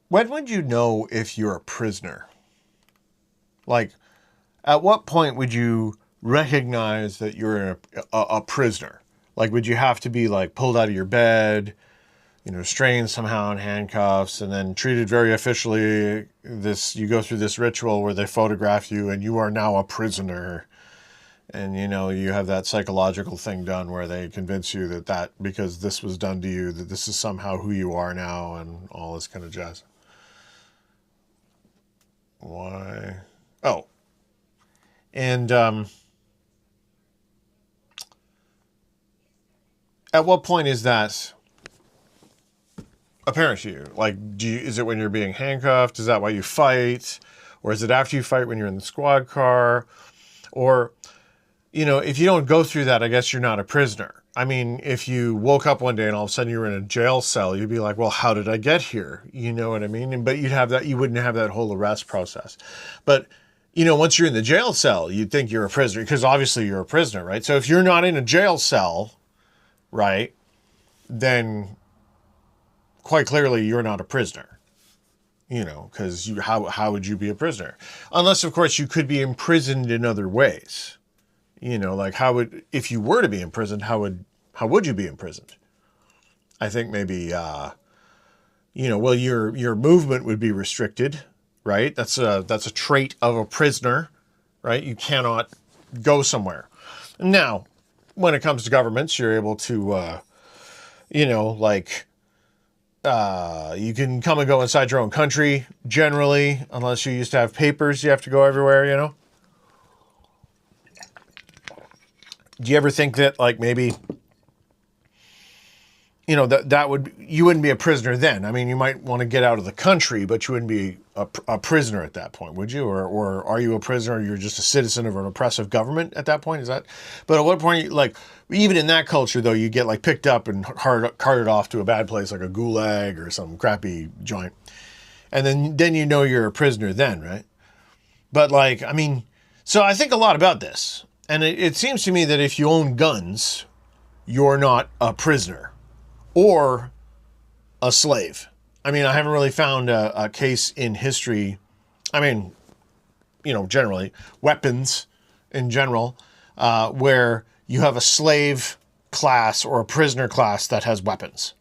When would you know if you're a prisoner? Like, at what point would you recognize that you're a prisoner? Like, would you have to be like pulled out of your bed, restrained somehow in handcuffs, and then treated very officially? You go through this ritual where they photograph you, and you are now a prisoner. And you have that psychological thing done where they convince you that because this was done to you, that this is somehow who you are now, and all this kind of jazz. Why? Oh, and at what point is that apparent to you? Like, is it when you're being handcuffed? Is that why you fight? Or is it after you fight when you're in the squad car? Or, if you don't go through that, I guess you're not a prisoner. I mean, if you woke up one day and all of a sudden you were in a jail cell, you'd be like, well, how did I get here? You know what I mean? But you wouldn't have that whole arrest process. But, once you're in the jail cell, you'd think you're a prisoner because obviously you're a prisoner, right? So if you're not in a jail cell, right, then quite clearly you're not a prisoner, because how would you be a prisoner? Unless, of course, you could be imprisoned in other ways. Like if you were to be imprisoned, how would you be imprisoned? I think maybe, well, your movement would be restricted, right? That's a trait of a prisoner, right? You cannot go somewhere. Now, when it comes to governments, you're able to, you can come and go inside your own country, generally, unless you used to have papers, you have to go everywhere, Do you ever think that, like, maybe, you wouldn't be a prisoner then? I mean, you might want to get out of the country, but you wouldn't be a prisoner at that point, would you? Or are you a prisoner? Or you're just a citizen of an oppressive government at that point? But at what point, like, even in that culture, though, you get, like, picked up and carted off to a bad place, like a gulag or some crappy joint. And then you're a prisoner then, right? But, like, I mean, so I think a lot about this. And it seems to me that if you own guns, you're not a prisoner or a slave. I mean, I haven't really found a case in history. I mean, generally, weapons in general, where you have a slave class or a prisoner class that has weapons.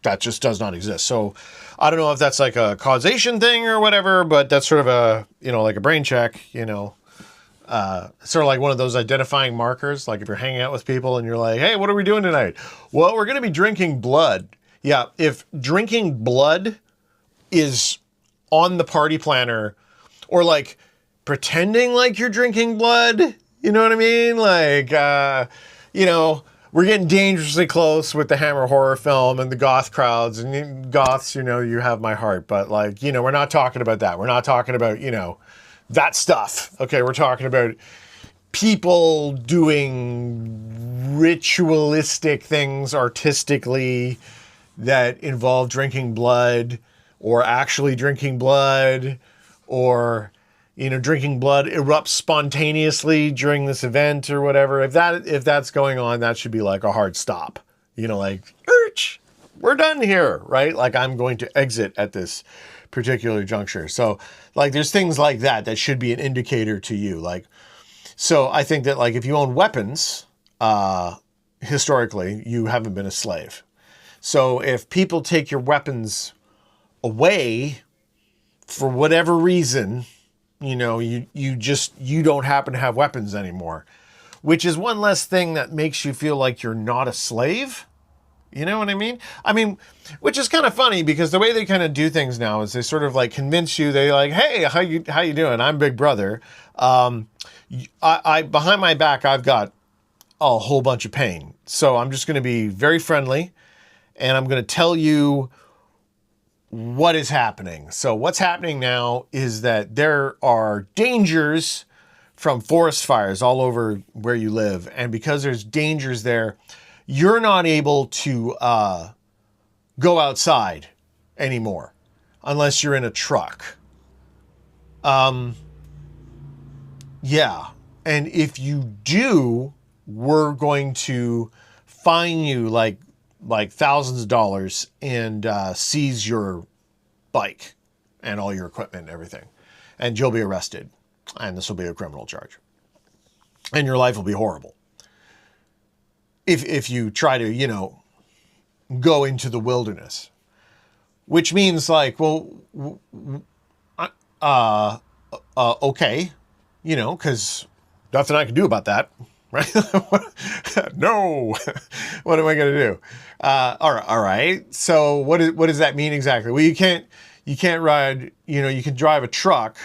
That just does not exist. So I don't know if that's like a causation thing or whatever, but that's sort of a, like a brain check, sort of like one of those identifying markers. Like if you're hanging out with people and you're like, hey, what are we doing tonight? Well, we're going to be drinking blood. Yeah. If drinking blood is on the party planner, or like pretending like you're drinking blood, you know what I mean? Like, we're getting dangerously close with the Hammer horror film and the goth crowds, and goths, you have my heart, but like, we're not talking about that. We're not talking about, that stuff. Okay, we're talking about people doing ritualistic things artistically that involve drinking blood, or actually drinking blood, or drinking blood erupts spontaneously during this event or whatever. If that's going on, that should be like a hard stop. Like, we're done here, right? Like, I'm going to exit at this particular juncture. So like there's things like that should be an indicator to you. Like, so I think that like if you own weapons, historically, you haven't been a slave. So if people take your weapons away for whatever reason, you don't happen to have weapons anymore, which is one less thing that makes you feel like you're not a slave. You know what I mean? I mean, which is kind of funny because the way they kind of do things now is they sort of like convince you. They like, hey, how you doing? I'm Big Brother. I behind my back, I've got a whole bunch of pain. So I'm just going to be very friendly, and I'm going to tell you what is happening. So what's happening now is that there are dangers from forest fires all over where you live, and because there's dangers there, you're not able to go outside anymore unless you're in a truck. Yeah. And if you do, we're going to fine you like thousands of dollars and seize your bike and all your equipment and everything. And you'll be arrested. And this will be a criminal charge. And your life will be horrible. If you try to, you know, go into the wilderness. Which means like, well, okay, you know, because nothing I can do about that, right? No, what am I going to do? All right. So what does that mean exactly? Well, you can't ride, you know, you can drive a truck,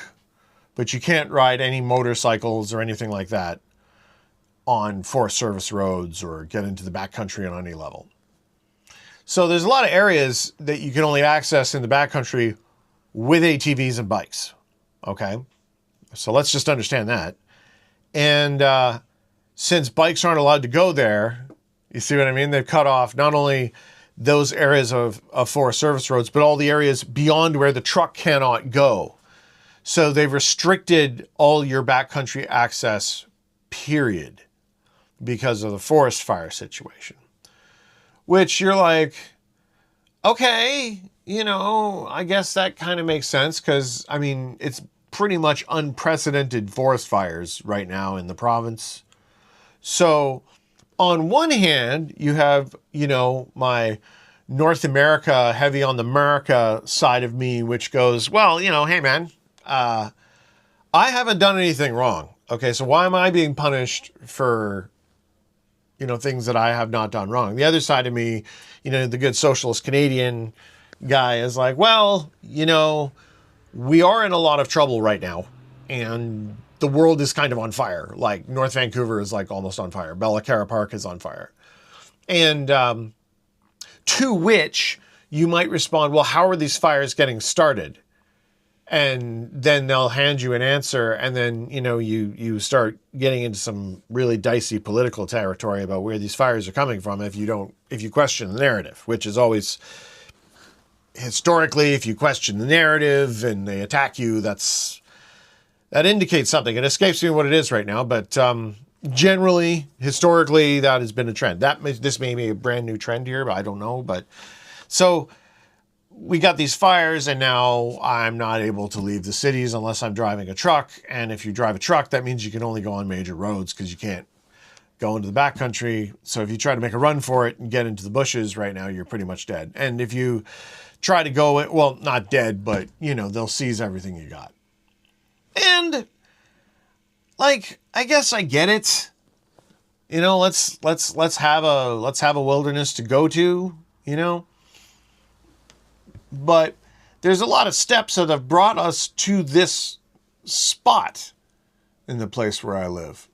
but you can't ride any motorcycles or anything like that on Forest Service roads or get into the backcountry on any level. So there's a lot of areas that you can only access in the backcountry with ATVs and bikes. Okay. So let's just understand that. And since bikes aren't allowed to go there, you see what I mean? They've cut off not only those areas of Forest Service roads, but all the areas beyond where the truck cannot go. So they've restricted all your backcountry access, period, because of the forest fire situation. Which you're like, okay, you know, I guess that kind of makes sense because, I mean, it's pretty much unprecedented forest fires right now in the province. So on one hand, you have, you know, my North America, heavy on the America side of me, which goes, well, you know, hey, man, I haven't done anything wrong. Okay, so why am I being punished for, you know, things that I have not done wrong? The other side of me, you know, the good socialist Canadian guy is like, well, you know, we are in a lot of trouble right now and the world is kind of on fire. Like North Vancouver is like almost on fire. Bella Cara Park is on fire. And to which you might respond, well, how are these fires getting started? And then they'll hand you an answer, and then, you know, you start getting into some really dicey political territory about where these fires are coming from if you question the narrative, which is always, historically, if you question the narrative and they attack you, that indicates something. It escapes me what it is right now, but generally, historically, that has been a trend. This may be a brand new trend here, but I don't know. But so we got these fires, and now I'm not able to leave the cities unless I'm driving a truck. And if you drive a truck, that means you can only go on major roads because you can't go into the backcountry. So if you try to make a run for it and get into the bushes right now, you're pretty much dead. And if you try to go, well, not dead, but, you know, they'll seize everything you got. And, like, I guess I get it. You know, let's have a wilderness to go to, you know. But there's a lot of steps that have brought us to this spot in the place where I live,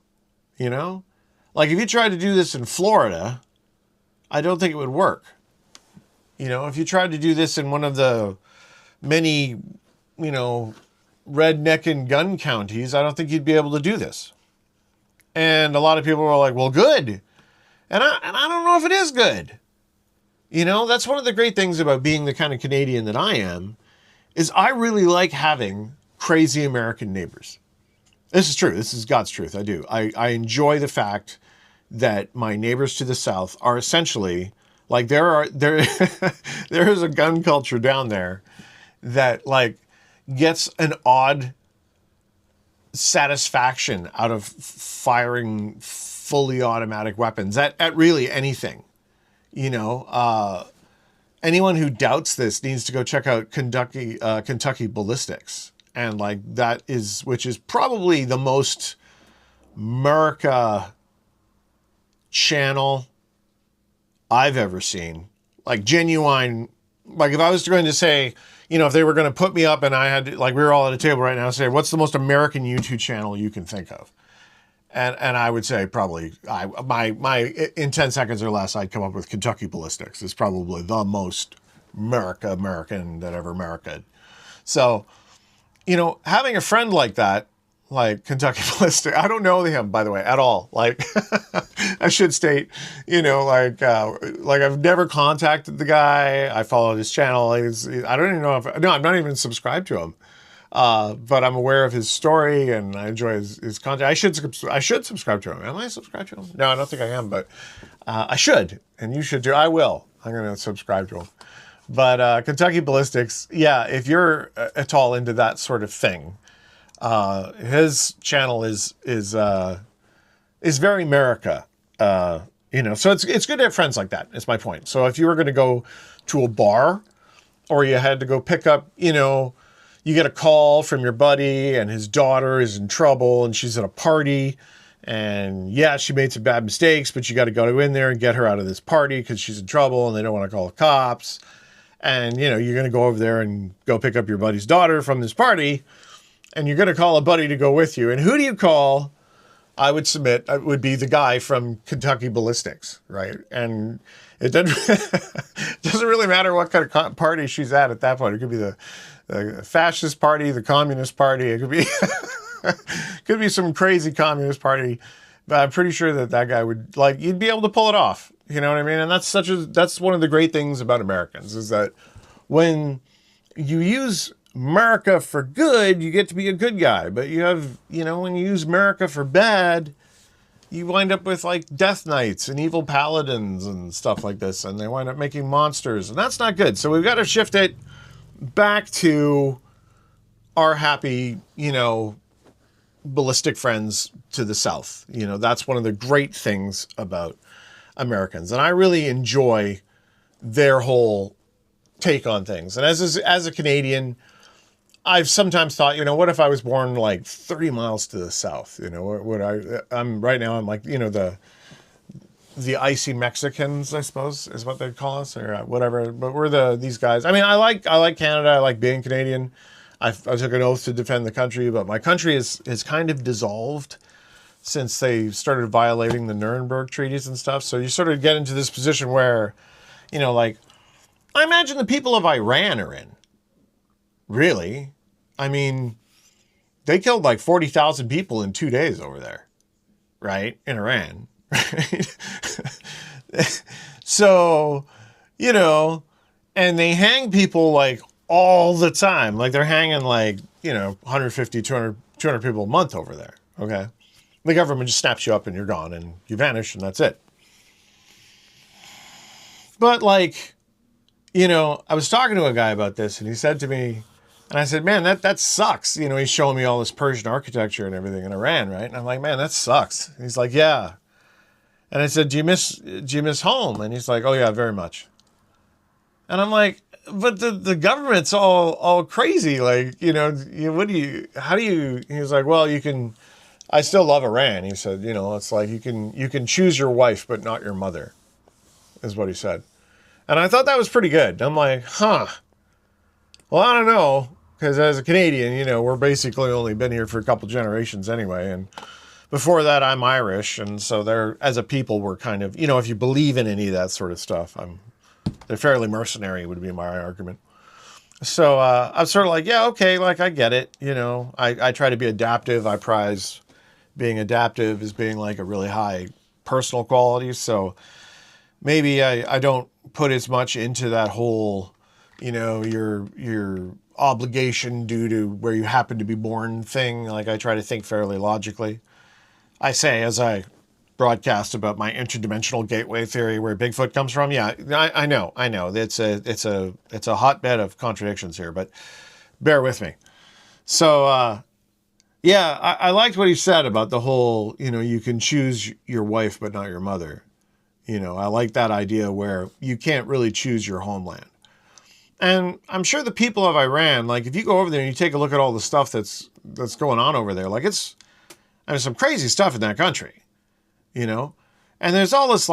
you know? Like if you tried to do this in Florida, I don't think it would work. You know, if you tried to do this in one of the many, you know, redneck and gun counties, I don't think you'd be able to do this. And a lot of people were like, well, good. And I don't know if it is good. You know, that's one of the great things about being the kind of Canadian that I am, is I really like having crazy American neighbors. This is true. This is God's truth. I do. I enjoy the fact that my neighbors to the south are essentially like there is a gun culture down there that like gets an odd satisfaction out of firing fully automatic weapons at really anything. You know, anyone who doubts this needs to go check out Kentucky Ballistics. And like which is probably the most America channel I've ever seen. Like genuine, like if I was going to say, you know, if they were going to put me up and I had, like we were all at a table right now, say, what's the most American YouTube channel you can think of? And I would say probably my in 10 seconds or less, I'd come up with Kentucky Ballistics. It's probably the most American that ever America. So, you know, having a friend like that, like Kentucky Ballistics, I don't know him, by the way, at all. Like, I should state, you know, like I've never contacted the guy. I followed his channel. I don't even know I'm not even subscribed to him. But I'm aware of his story and I enjoy his content. I should subscribe to him. Am I subscribed to him? No, I don't think I am, but I should, and you should too. I will. I'm going to subscribe to him. But Kentucky Ballistics, yeah, if you're at all into that sort of thing, his channel is very America. So it's good to have friends like that. Is my point. So if you were going to go to a bar, or you had to go pick up, you get a call from your buddy and his daughter is in trouble and she's at a party, and yeah, she made some bad mistakes, but you got to go in there and get her out of this party because she's in trouble and they don't want to call the cops. And, you're going to go over there and go pick up your buddy's daughter from this party, and you're going to call a buddy to go with you. And who do you call? I would submit it would be the guy from Kentucky Ballistics, right? And it doesn't really matter what kind of party she's at that point. It could be the fascist party, the communist party. It could be could be some crazy communist party. But I'm pretty sure that guy would, you'd be able to pull it off. You know what I mean? And that's one of the great things about Americans, is that when you use America for good, you get to be a good guy. But you have, when you use America for bad, you wind up with death knights and evil paladins and stuff like this, and they wind up making monsters, and that's not good. So we've got to shift it back to our happy, ballistic friends to the South. That's one of the great things about Americans, and I really enjoy their whole take on things. And as a Canadian, I've sometimes thought, what if I was born 30 miles to the south? I'm right now, I'm the icy Mexicans, I suppose, is what they'd call us, or whatever. But we're these guys. I mean, I like Canada. I like being Canadian. I took an oath to defend the country, but my country is kind of dissolved since they started violating the Nuremberg treaties and stuff. So you sort of get into this position where, I imagine the people of Iran are in. Really? I mean, they killed 40,000 people in 2 days over there, right? In Iran, right? So, and they hang people all the time. They're hanging 150, 200 people a month over there, okay? The government just snaps you up and you're gone and you vanish and that's it. But I was talking to a guy about this and he said to me, and I said, man, that sucks. He's showing me all this Persian architecture and everything in Iran, right? And I'm like, man, that sucks. And he's like, yeah. And I said, do you miss home? And he's like, oh yeah, very much. And I'm like, but the government's all crazy. He was like, well, I still love Iran. He said, it's you can choose your wife, but not your mother, is what he said. And I thought that was pretty good. I'm like, huh. Well, I don't know, because as a Canadian, we're basically only been here for a couple generations anyway. And before that, I'm Irish. And so as a people, we're kind of, if you believe in any of that sort of stuff, they're fairly mercenary would be my argument. So I'm sort of like, yeah, okay, I get it. I try to be adaptive. I prize being adaptive as being a really high personal quality. So maybe I don't put as much into that whole, your obligation due to where you happen to be born thing. I try to think fairly logically. I say, as I broadcast about my interdimensional gateway theory where Bigfoot comes from. Yeah, I know. It's a hotbed of contradictions here, but bear with me. So, yeah, I liked what he said about the whole, you can choose your wife, but not your mother. I like that idea where you can't really choose your homeland. And I'm sure the people of Iran, if you go over there and you take a look at all the stuff that's going on over there, there's some crazy stuff in that country, and there's all this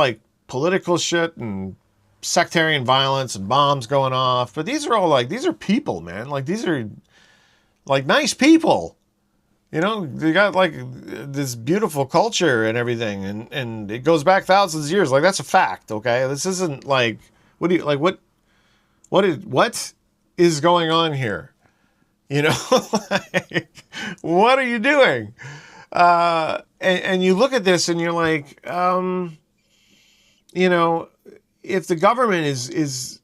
political shit and sectarian violence and bombs going off. But these are all these are people, man. These are nice people. They got this beautiful culture and everything, and it goes back thousands of years. That's a fact, okay? This isn't what is going on here? What are you doing? And you look at this and you're like, if the government is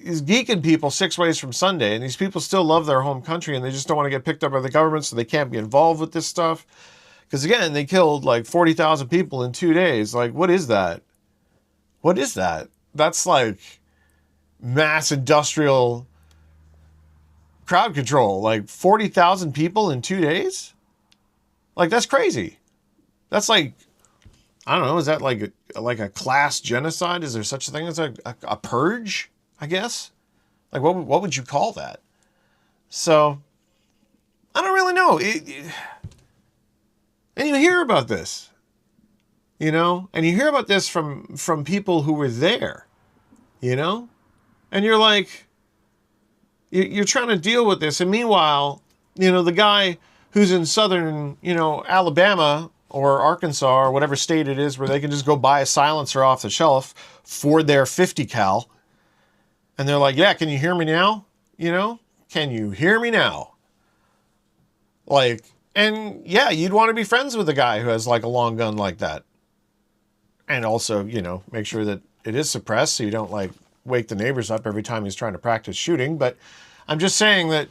geeking people 6 ways from Sunday, and these people still love their home country and they just don't want to get picked up by the government, so they can't be involved with this stuff. Because again, they killed 40,000 people in 2 days. What is that? What is that? That's mass industrial crowd control, like 40,000 people in 2 days. Like, that's crazy. That's like, I don't know. Is that like a class genocide? Is there such a thing as a purge? I guess. Like, what would you call that? So, I don't really know. And you hear about this, you know, and you hear about this from people who were there, you know, and you're like, you're trying to deal with this, and meanwhile, you know, the guy who's in southern, you know, Alabama or Arkansas or whatever state it is where they can just go buy a silencer off the shelf for their 50 cal. And they're like, yeah, can you hear me now? You know, can you hear me now? Like, and yeah, you'd want to be friends with a guy who has like a long gun like that. And also, you know, make sure that it is suppressed so you don't like wake the neighbors up every time he's trying to practice shooting. But I'm just saying that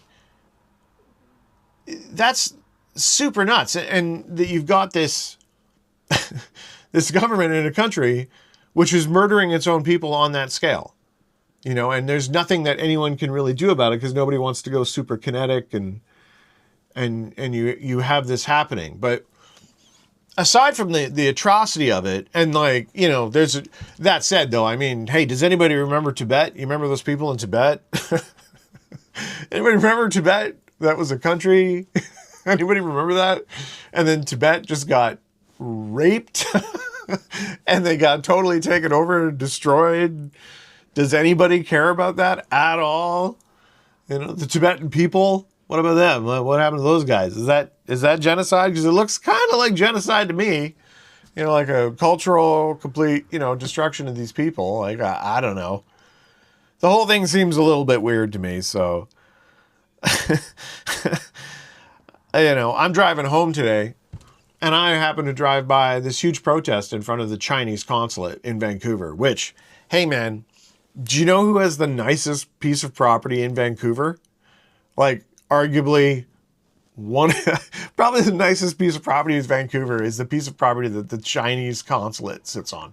that's super nuts. And that you've got this, this government in a country which is murdering its own people on that scale, you know, and there's nothing that anyone can really do about it because nobody wants to go super kinetic and you have this happening. But aside from the atrocity of it, and like, you know, that said though, I mean, hey, does anybody remember Tibet? You remember those people in Tibet? Anybody remember Tibet? That was a country. Anybody remember that? And then Tibet just got raped and they got totally taken over and destroyed. Does anybody care about that at all? You know, the Tibetan people, what about them? What happened to those guys? Is that genocide? Because it looks kind of like genocide to me. You know, like a cultural, complete, you know, destruction of these people. Like, I don't know. The whole thing seems a little bit weird to me, so. You know, I'm driving home today, and I happen to drive by this huge protest in front of the Chinese consulate in Vancouver, which, hey man, do you know who has the nicest piece of property in Vancouver? Like, arguably, probably the nicest piece of property in Vancouver is the piece of property that the Chinese consulate sits on.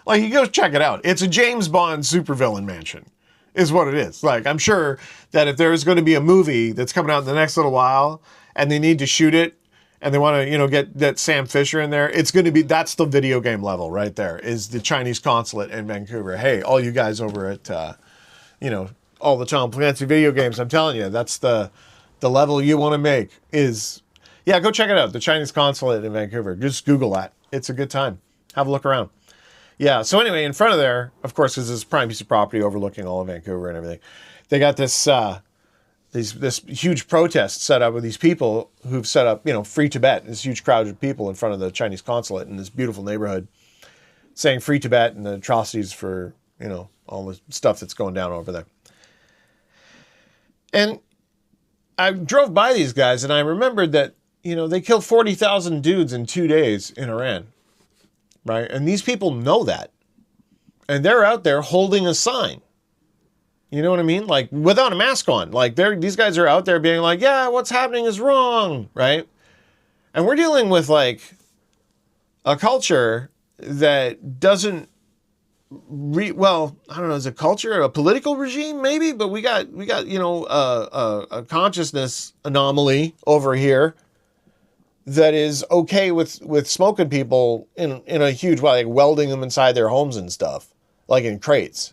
Like, you go check it out. It's a James Bond supervillain mansion, is what it is. Like, I'm sure that if there's going to be a movie that's coming out in the next little while, and they need to shoot it, and they want to, you know, get that Sam Fisher in there, it's going to be, that's the video game level right there, is the Chinese consulate in Vancouver. Hey, all you guys over at, you know, all the Tom Clancy video games, I'm telling you, that's the level you want to make is, yeah, go check it out, the Chinese consulate in Vancouver. Just Google that. It's a good time. Have a look around. Yeah, so anyway, in front of there, of course, is this prime piece of property overlooking all of Vancouver and everything. They got this this huge protest set up with these people who've set up, you know, Free Tibet, this huge crowd of people in front of the Chinese consulate in this beautiful neighborhood saying Free Tibet and the atrocities for, you know, all the stuff that's going down over there. And I drove by these guys and I remembered that, you know, they killed 40,000 dudes in 2 days in Iran, right? And these people know that. And they're out there holding a sign. You know what I mean? Like, without a mask on. Like, these guys are out there being like, yeah, what's happening is wrong, right? And we're dealing with, like, a culture that doesn't well, I don't know, is a culture, a political regime, maybe? But we got you know, a consciousness anomaly over here that is okay with smoking people in a huge way, like welding them inside their homes and stuff, like in crates.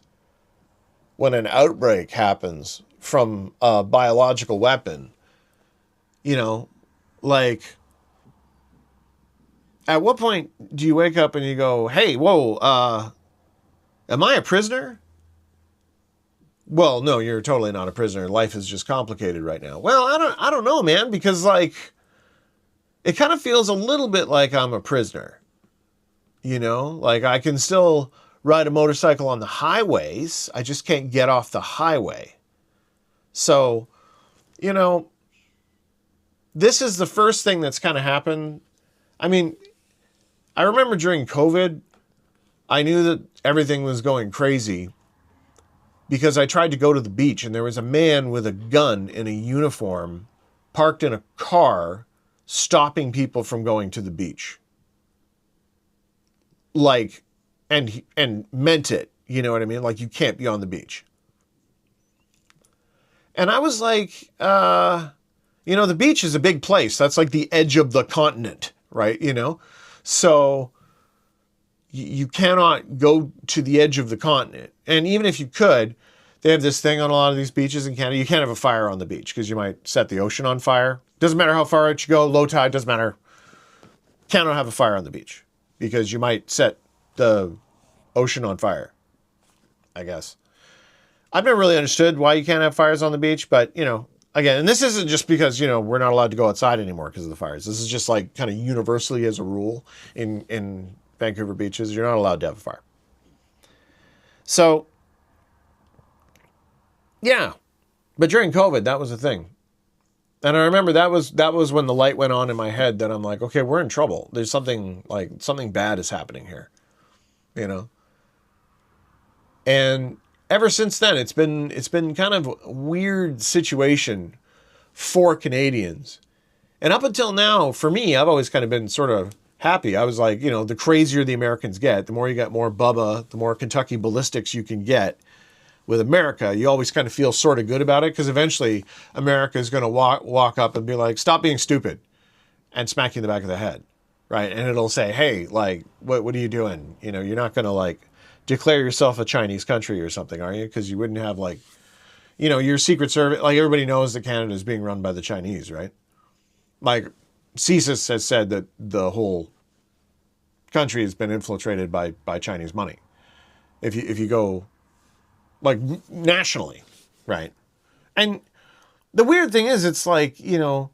When an outbreak happens from a biological weapon, you know, like, at what point do you wake up and you go, hey, whoa, am I a prisoner? Well, no, you're totally not a prisoner. Life is just complicated right now. Well, I don't know, man, because like, it kind of feels a little bit like I'm a prisoner, you know, like I can still ride a motorcycle on the highways. I just can't get off the highway. So, you know, this is the first thing that's kind of happened. I mean, I remember during COVID, I knew that everything was going crazy because I tried to go to the beach and there was a man with a gun in a uniform parked in a car stopping people from going to the beach. Like, and meant it, you know what I mean? Like, you can't be on the beach. And I was like, the beach is a big place. That's like the edge of the continent, right? So you cannot go to the edge of the continent. And even if you could, they have this thing on a lot of these beaches in Canada. You can't have a fire on the beach because you might set the ocean on fire. Doesn't matter how far out you go, low tide, doesn't matter. Cannot have a fire on the beach because you might set the ocean on fire, I guess. I've never really understood why you can't have fires on the beach, but, again, and this isn't just because, we're not allowed to go outside anymore because of the fires. This is just like kind of universally as a rule in Vancouver beaches, you're not allowed to have a fire. So, yeah. But during COVID, that was the thing. And I remember that was when the light went on in my head that I'm like, okay, we're in trouble. There's something bad is happening here, And ever since then, it's been kind of a weird situation for Canadians. And up until now, for me, I've always kind of been sort of happy. I was like, the crazier the Americans get, the more you get more Bubba, the more Kentucky ballistics you can get. With America, you always kind of feel sort of good about it because eventually America is going to walk up and be like, stop being stupid, and smack you in the back of the head, right? And it'll say, hey, like, what are you doing? You're not going to like declare yourself a Chinese country or something, are you? Because you wouldn't have like, your Secret Service, like everybody knows that Canada is being run by the Chinese, right? Like CSIS has said that the whole country has been infiltrated by Chinese money. If you go like nationally, right? And the weird thing is, it's like, the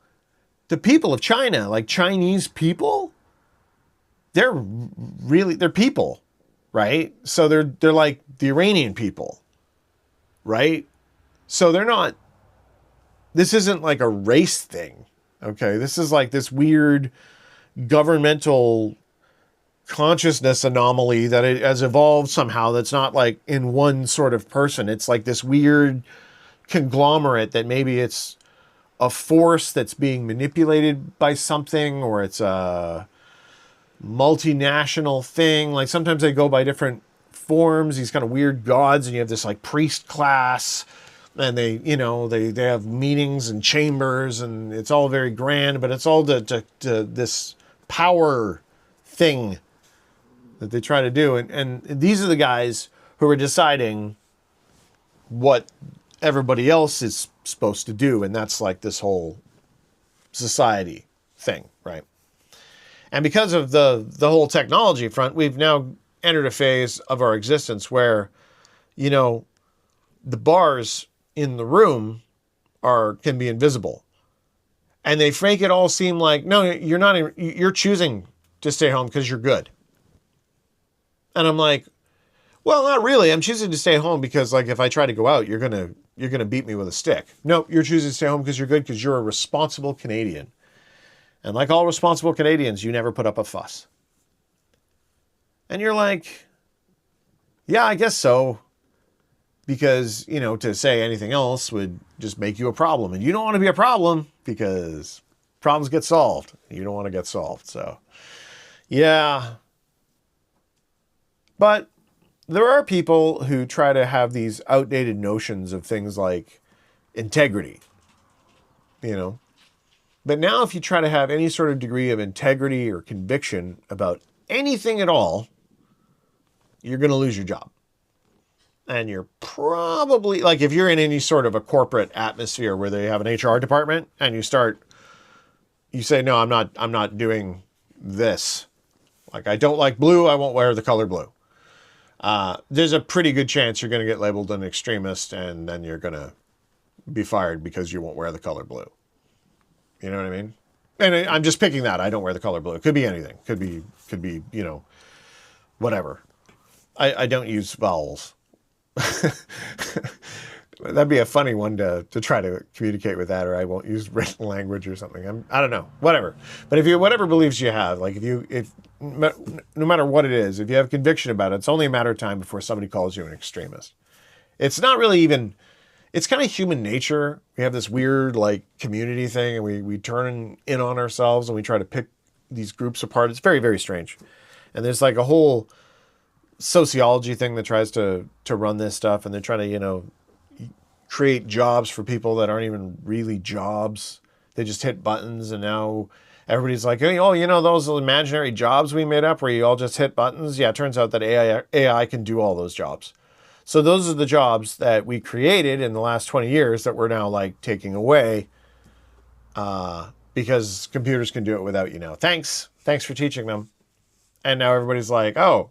people of China, like Chinese people, they're people, right? So they're like the Iranian people, right? So this isn't like a race thing, okay? This is like this weird governmental consciousness anomaly that it has evolved somehow that's not like in one sort of person. It's like this weird conglomerate that maybe it's a force that's being manipulated by something, or it's a multinational thing. Like sometimes they go by different forms, these kind of weird gods, and you have this like priest class, and they have meetings and chambers, and it's all very grand, but it's all to this power thing that they try to do. And these are the guys who are deciding what everybody else is supposed to do. And that's like this whole society thing, right? And because of the whole technology front, we've now entered a phase of our existence where, the bars in the room can be invisible. And they make it all seem like, no, you're choosing to stay home because you're good. And I'm like, well, not really. I'm choosing to stay home because, like, if I try to go out, you're gonna beat me with a stick. Nope, you're choosing to stay home because you're good, because you're a responsible Canadian. And like all responsible Canadians, you never put up a fuss. And you're like, yeah, I guess so. Because, to say anything else would just make you a problem. And you don't want to be a problem because problems get solved. You don't want to get solved. So, yeah. But there are people who try to have these outdated notions of things like integrity, But now if you try to have any sort of degree of integrity or conviction about anything at all, you're going to lose your job. And you're probably, like, if you're in any sort of a corporate atmosphere where they have an HR department and you say, no, I'm not doing this. Like, I don't like blue, I won't wear the color blue. There's a pretty good chance you're going to get labeled an extremist, and then you're going to be fired because you won't wear the color blue. You know what I mean? And I'm just picking that. I don't wear the color blue. It could be anything. Could be, whatever. I don't use vowels. That'd be a funny one to try to communicate with that, or I won't use written language or something. I don't know, whatever. But whatever beliefs you have, like if no matter what it is, if you have conviction about it, it's only a matter of time before somebody calls you an extremist. It's not really even, it's kind of human nature. We have this weird like community thing, and we turn in on ourselves and we try to pick these groups apart. It's very, very strange. And there's like a whole sociology thing that tries to run this stuff, and they're trying to, create jobs for people that aren't even really jobs. They just hit buttons, and now everybody's like, oh, those imaginary jobs we made up where you all just hit buttons. Yeah, it turns out that AI can do all those jobs. So those are the jobs that we created in the last 20 years that we're now like taking away because computers can do it without you now. Thanks for teaching them. And now everybody's like, oh,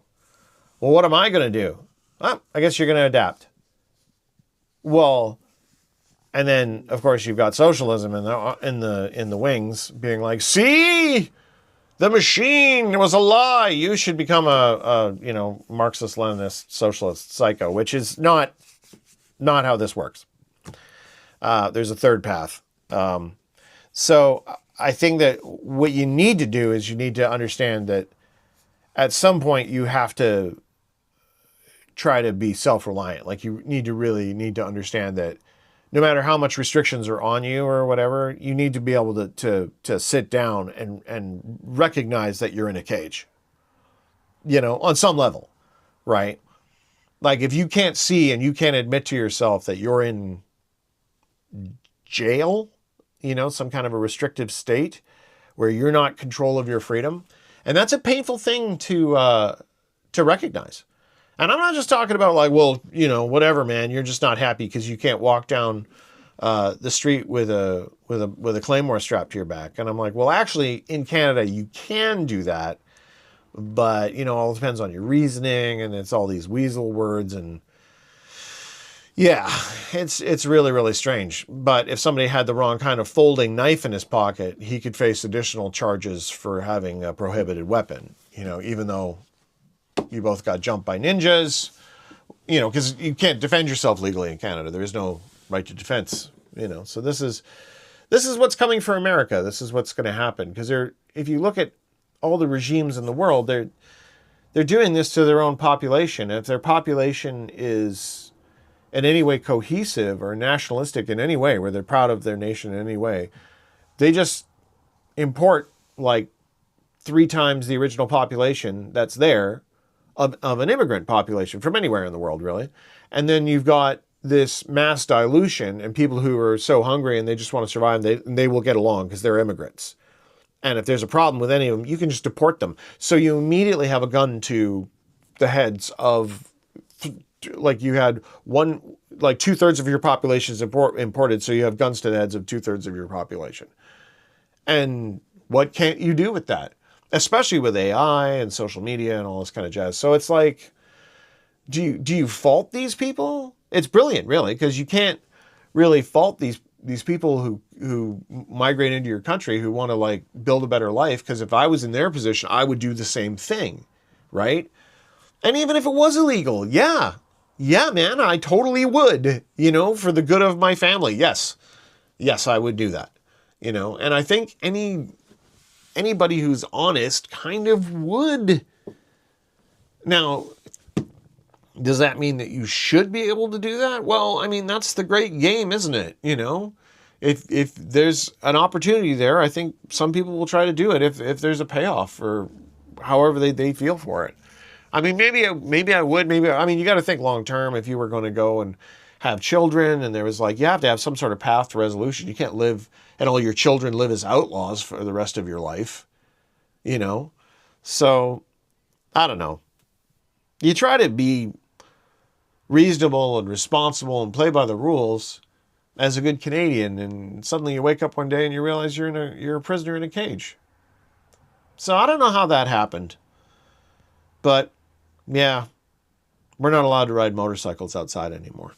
well, what am I going to do? Well, I guess you're going to adapt. Well, and then of course you've got socialism in the wings, being like, see, the machine was a lie. You should become a Marxist, Leninist, socialist psycho, which is not how this works. There's a third path. So I think that what you need to do is you need to understand that at some point you have to try to be self-reliant. Like you really need to understand that no matter how much restrictions are on you or whatever, you need to be able to sit down and recognize that you're in a cage, on some level, right? Like if you can't see and you can't admit to yourself that you're in jail, some kind of a restrictive state where you're not in control of your freedom. And that's a painful thing to recognize. And I'm not just talking about like, well, whatever, man, you're just not happy because you can't walk down the street with a claymore strapped to your back. And I'm like, well, actually, in Canada, you can do that, but all depends on your reasoning, and it's all these weasel words, and yeah, it's really, really strange. But if somebody had the wrong kind of folding knife in his pocket, he could face additional charges for having a prohibited weapon. Even though you both got jumped by ninjas, because you can't defend yourself legally in Canada. There is no right to defense, So this is what's coming for America. This is what's going to happen. Because if you look at all the regimes in the world, they're doing this to their own population. If their population is in any way cohesive or nationalistic in any way, where they're proud of their nation in any way, they just import like 3 times the original population that's there of an immigrant population from anywhere in the world, really. And then you've got this mass dilution and people who are so hungry and they just want to survive, they will get along because they're immigrants. And if there's a problem with any of them, you can just deport them. So you immediately have a gun to the heads of, like you had 2/3 of your population is imported, so you have guns to the heads of 2/3 of your population. And what can't you do with that? Especially with AI and social media and all this kind of jazz. So it's like, do you fault these people? It's brilliant, really, because you can't really fault these people who migrate into your country who want to like build a better life. Because if I was in their position, I would do the same thing, right? And even if it was illegal, yeah, man, I totally would, for the good of my family. Yes, I would do that, And I think anybody who's honest kind of would. Now, does that mean that you should be able to do that? Well, I mean, that's the great game, isn't it? If there's an opportunity there, I think some people will try to do it if there's a payoff or however they feel for it. I mean, maybe I would. You got to think long term. If you were going to go and have children, and there was like, you have to have some sort of path to resolution. You can't live and all your children live as outlaws for the rest of your life, So, I don't know. You try to be reasonable and responsible and play by the rules as a good Canadian, and suddenly you wake up one day and you realize you're a prisoner in a cage. So I don't know how that happened, but yeah, we're not allowed to ride motorcycles outside anymore.